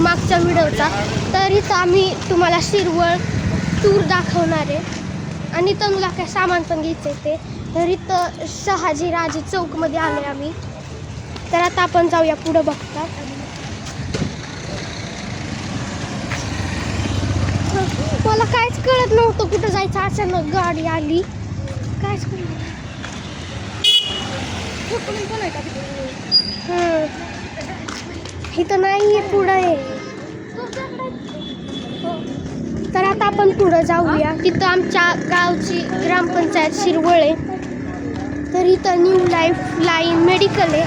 मागच्या व्हिडिओचा. तर इथं आम्ही तुम्हाला शिरवळ टूर दाखवणार आहे आणि तनुला काय सामान पण घ्यायचं आहे ते. तर इथं शहाजीराजे चौकमध्ये आलो आहे आम्ही. तर आता आपण जाऊया पुढं बघता. मला काहीच कळत नव्हतं कुठं जायचं, अचानक गाडी आली, काहीच कळत नव्हतं. इथं नाही आहे, पुढं आहे. तर आता आपण पुढं जाऊया. तिथं आमच्या गावची ग्रामपंचायत शिरवळ आहे. तर इथं न्यू लाईफ लाईन मेडिकल आहे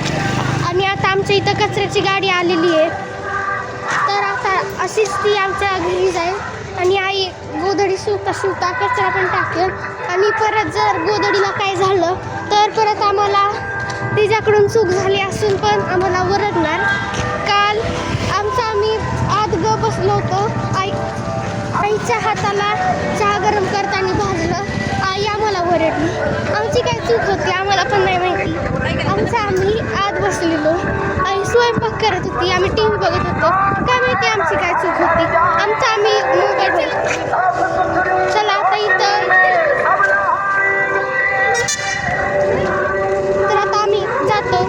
आणि आता आमच्या इथं कचऱ्याची गाडी आलेली आहे. तर आता अशीच ती आमच्या घरी जाईल आणि आई गोधडी शिवता शिवता कचरा पण टाकेल आणि परत जर गोधडीला काय झालं तर परत आम्हाला तिच्याकडून चूक झाली असून पण आम्हाला ओरडणार. काल आम्ही आत बसलो होतो. आईच्या हाताला चहा गरम करताना भाजलं. आई आम्हाला ओरडली. आमची काय चूक होती आम्हाला पण नाही माहिती. आम्ही आत बसलेलो, आई स्वयंपाक करत होती, आम्ही टी व्ही बघत होतो. काय माहिती आमची काय चूक होती. आम्ही मोबाईल. चला आता इथं. तर आता आम्ही जातो.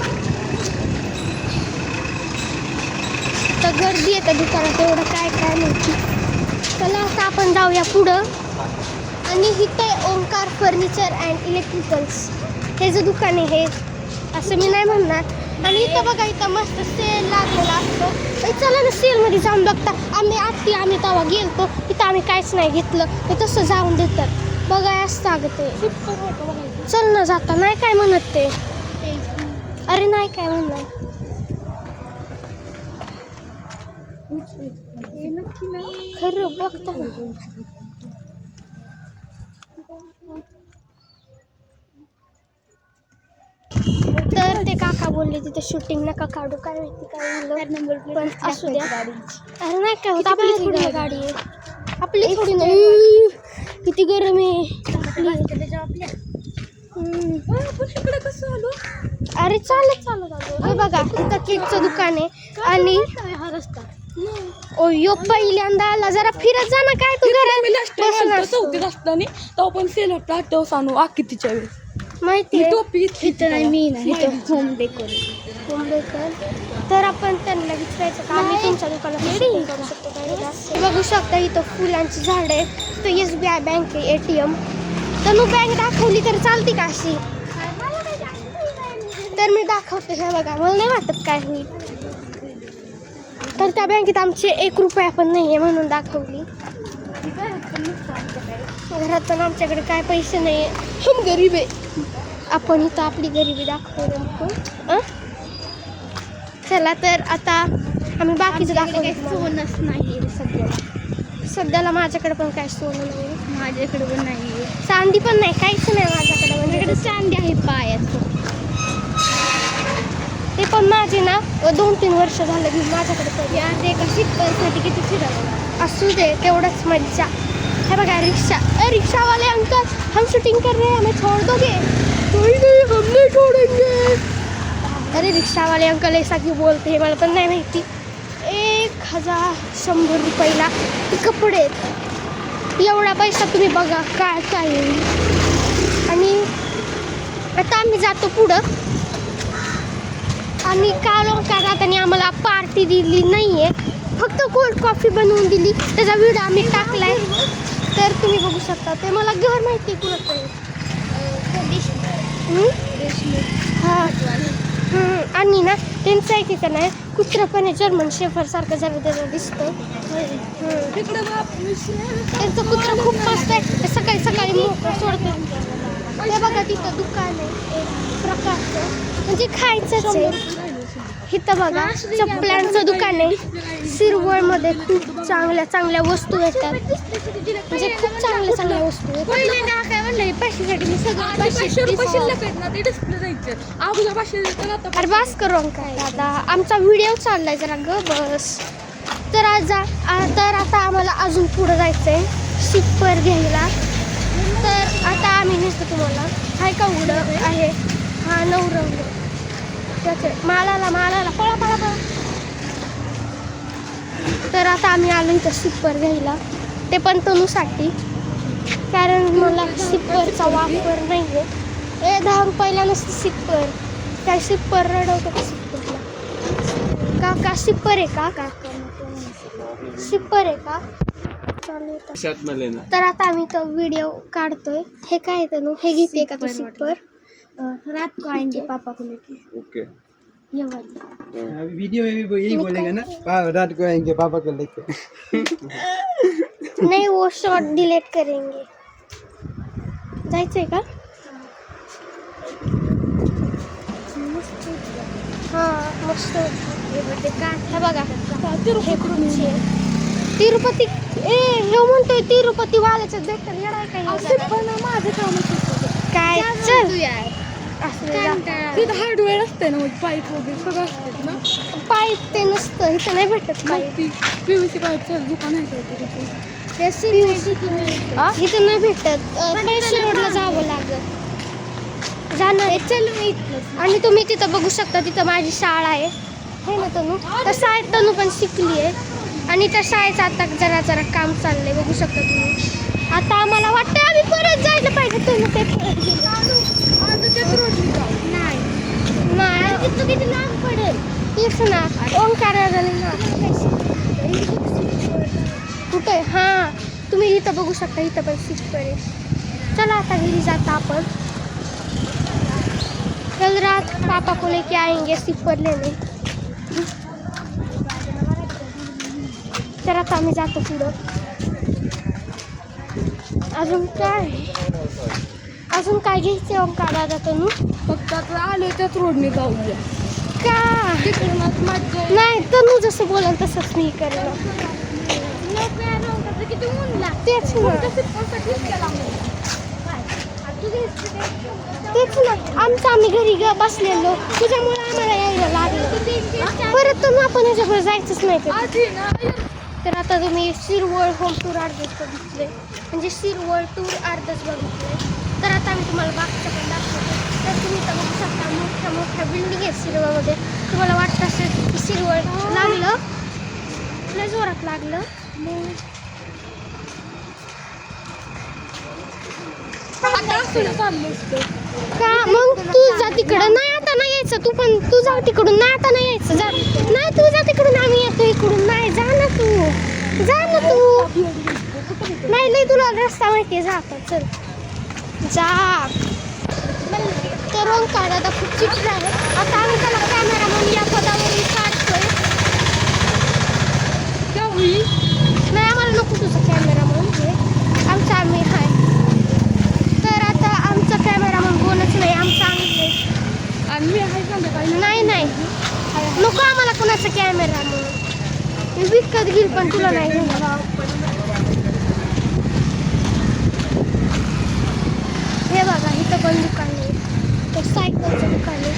तर गर्दी आहे त्या दुकानात, एवढं काय काय माहिती. चला आता आपण जाऊया पुढं. आणि इथं ओंकार फर्निचर अँड इलेक्ट्रिकल्स हे जे दुकान आहे असं मी नाही म्हणणार. आणि इथं बघा, इथं मस्त सेल लागलेला असतो. चला ना सेलमध्ये जाऊन बघता. आम्ही तेव्हा गेलतो तिथं आम्ही काहीच नाही घेतलं, ते तसं जाऊन देतात. बघा असं अगं ते. चल ना जाता. नाही काय म्हणत ते. अरे नाही काय म्हणणार. खरं बघता ना. तर ते काका बोलले तिथे शूटिंग नका काढू, काय माहिती काय झालं. पण असू द्या. अरे नाही काय होत, आपली थोडी गाडी आहे, आपली थोडी नाही. किती गरम आहे. कसं आलो. अरे चालत आलो. बघा इथं केकचं दुकान आहे आणि हा रस्ता. ओ यो पहिल्यांदा आला. जरा फिरत जा ना. काय तू घरात चौथीत असताना तो पण सेल होता. आठव सांगू आकितीच्या वेळेस माहिती टोपी इथं नाही. मी नाही होम डेकोर. तर आपण त्यांना विचारायचं का आम्ही तुमच्या दुकानात शूटिंग करू शकतो काय. बघू शकता इथं फुलांची झाडं आहे. तर SBI बँक आहे, ATM. तर बँक दाखवली तर चालते का अशी. तर मी दाखवते. हे बघा, मला नाही वाटत काय होईल. तर त्या बँकेत आमचे 1 रुपया पण नाही आहे म्हणून दाखवली. घरात पण आमच्याकडे काय पैसे नाही आहे. हम गरीब आहे. आपण इथं आपली गरिबी दाखवतो. चला तर आता आम्ही बाकीचं दाखवतो. सोनच नाही सध्याला माझ्याकडे पण काय सोनं नाही. माझ्याकडे पण नाही. चांदी पण नाही, काहीच नाही माझ्याकडे. माझ्याकडे चांदी आहे पायाचं. ते पण माझे ना 2-3 वर्ष झालं की माझ्याकडे पण. आज एका शिकवायसाठी किती फिरावं. असू दे, तेवढंच मज्जा. है बघा रिक्शा. रिक्शा वाले अंकल, हम शूटिंग कर रहे हैं, हमें छोड़ दोगे. नहीं हम नहीं छोड़ेंगे. अरे रिक्शा वाले अंकल ऐसा क्यों बोलते हैं मला पण नाही माहिती. 1100 रुपयाला ते कपडे. एवढा पैसा तुम्ही बघा काय काय होईल. आणि आता आम्ही जातो पुढं. आणि काल ओंकारदादांनी आम्हाला पार्टी दिली नाही आहे, फक्त कोल्ड कॉफी बनवून दिली. त्याचा व्हिडिओ आम्ही टाकलाय, तर तुम्ही बघू शकता. ते मला घर माहिती आहे कुठं आहे. हां. आणि ना त्यांचं आहे की नाही कुत्रं पण आहे, जर्मन शेफर सारखं जरा त्याला दिसतं. त्यांचं कुत्रं खूप मस्त आहे. ते सकाळी सकाळी मोकळं सोडतं. ते बघा तिथं दुकान आहे एक प्रकारचं, म्हणजे खायचंच आहे. इथं बघा चप्पलांचं दुकान आहे. शिरवळमध्ये खूप चांगल्या चांगल्या वस्तू येतात, म्हणजे खूप चांगल्या चांगल्या वस्तू येतात. काय म्हणलं पैशासाठी मी सगळं 500 रुपये शिल्लक आहेत ना, ते डिस्प्ले जायचं अगोदर 500 देतात आता. अरे बस करू काय दादा, आमचा व्हिडिओ चाललाय जरा ग बस. तर आता आम्हाला अजून पुढं जायचं आहे शिप्पर घ्यायला. तर आता आम्ही नेसतो तुम्हाला. हाय का उडं आहे. हा नवरंग त्याचे मालाला पळा. तर आता आम्ही आलो इथं सिप्पर घ्यायला, ते पण तनूसाठी, कारण मला सिप्परचा वापर नाही आहे. 10 रुपयाला नसतं सिप्पर, काय सिप्पर रडवतं का सिप्परला? काका सिप्पर आहे का? सिप्पर आहे का? चालेल. तर आता आम्ही तो व्हिडिओ काढतोय. हे काय आहे तनू? हे घेते का तो सिप्पर? रात को आएंगे पापा को लेके. ओके ये वाली. वीडियो में भी यही बोलेगा ना, रात को आएंगे पापा को लेके. नहीं, वो शॉर्ट डिलीट करेंगे. जायचंय का? हां मस्त. हे बघा तिरुपती. हे म्हणतोय तिरुपती वाल्याचं बेटर येणार काय? माझं काम काय चल तिथं हार्डवेअर असते ना, म्हणजे पाईप वगैरे सगळं असते ना. पाईप ते नसतं इथं, नाही भेटत पाईप. PVC पाईपचं दुकान आहे का इथं नाही भेटत. पैसे रोडला जावं लागत. जाणार चल मी. आणि तुम्ही तिथं बघू शकता, तिथं माझी शाळा आहे हे ना तनू. तर शाळेत तनू पण शिकली आहे, आणि त्या शाळेचं आता जरा जरा काम चाललंय, बघू शकता तुम्ही. आता आम्हाला वाटतं आम्ही परत जायला पाहिजे. तनू ते परत नाही तिथं किती लांब पडेल. तेच ना ओंकाराला ना कुठे. हां तुम्ही इथं बघू शकता, इथं पण सिप्पर आहे. चला आता घरी जाता आपण. कल रात पापा को लेके आएंगे सिप्पर लेने. तर आता आम्ही जातो पुढं. अजून काय घ्यायचं ओंकारा जातो नू? फक्त आता आलो त्याच रोडने जाऊया का? तिकडूनच मज्जा. नाही तनू जसं बोलाल तसंच मी करेल. किती ऊन लागतं. तेच ना तेच ना आमचं आम्ही घरी बसलेलो, तुझ्यामुळे आम्हाला यायला लागलं. परत तर आपण ह्याच्याकडे जायचंच नाही कधी. तर आता तुम्ही शिरवळ होम टूर अर्धच बघितले, म्हणजे शिरवळ टूर अर्धच बघितले. तर आता मी तुम्हाला बाकीचं पण दाखवते. तर तुम्ही तर बघू शकता मोठ्या मोठ्या बिल्डिंग आहेत शिरवळमध्ये. तुम्हाला वाटतं असेल की शिरवळ लागलं, लय जोरात लागलं. का मग तू जा तिकडं. नाही आता नाही यायचं, तू पण तू जा तिकडून. नाही आता नाही यायचं, जा. नाही तू जा तिकडून, आम्ही येतो इकडून. नाही जा ना तू, जा ना तू. नाही लय तुला रस्ता माहिती आहे, जा आता चल जा. तर ओंकार आता खूप चित्र आहे. आता आम्ही त्याला कॅमेरा म्हणून या पदावरून काढतोय. नाही आम्हाला नको तुझा कॅमेरा म्हणून, हे आमचा आम्ही आहे. तर आता आमचा कॅमेरा म्हणून बोलच नाही, आमचा आम्ही आणि मी आहे संध्याकाळी. नाही नाही नको आम्हाला कोणाचा कॅमेरा म्हणून. मी विकत घेईल पण तुला नाही घेणार. हे बघा इथं पण दुकान आहे, तर सायकलचं दुकान आहे,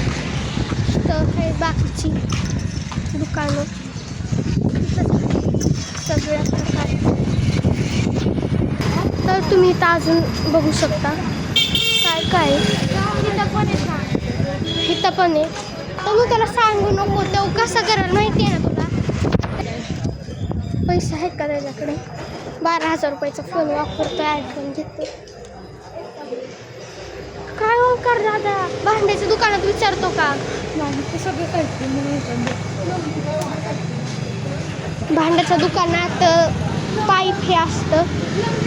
तर हे बाकीची दुकानं सगळ्या प्रकारे. तर तुम्ही इथं अजून बघू शकता काय काय इथं पण आहे. तर मग त्याला सांगू नको, तो कसं करायला माहिती आहे ना तुला. पैसे आहेत का त्याच्याकडे? 12,000 रुपयाचा फोन वापरतो, आयफोन घेतो. काय ओंकार दादा भांड्याच्या दुकानात विचारतो का? सगळं काही भांड्याच्या दुकानात पाईप हे असतं,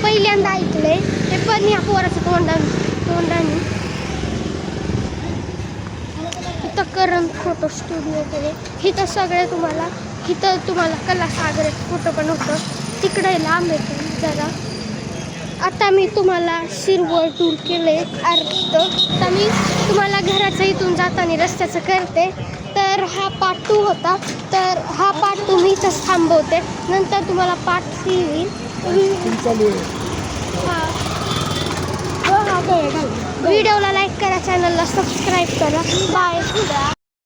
पहिल्यांदा ऐकलंय ते पण या पोराचं तोंडाने. इथं करण फोटो स्टुडिओ केले. इथं सगळे तुम्हाला कलासागर फोटो पण होतं. तिकडे लांब येतो जरा. आता मी तुम्हाला शिरवळ टूर केले अर्ध. आता मी तुम्हाला घराच्या इथून जाताना रस्त्याचं करते. तर हा पार्ट 2 होता, तर हा पार्ट 2 मी इथंच थांबवते. नंतर तुम्हाला पार्ट 3 येईल. व्हिडिओला लाईक करा, चॅनलला सबस्क्राईब करा. बाय.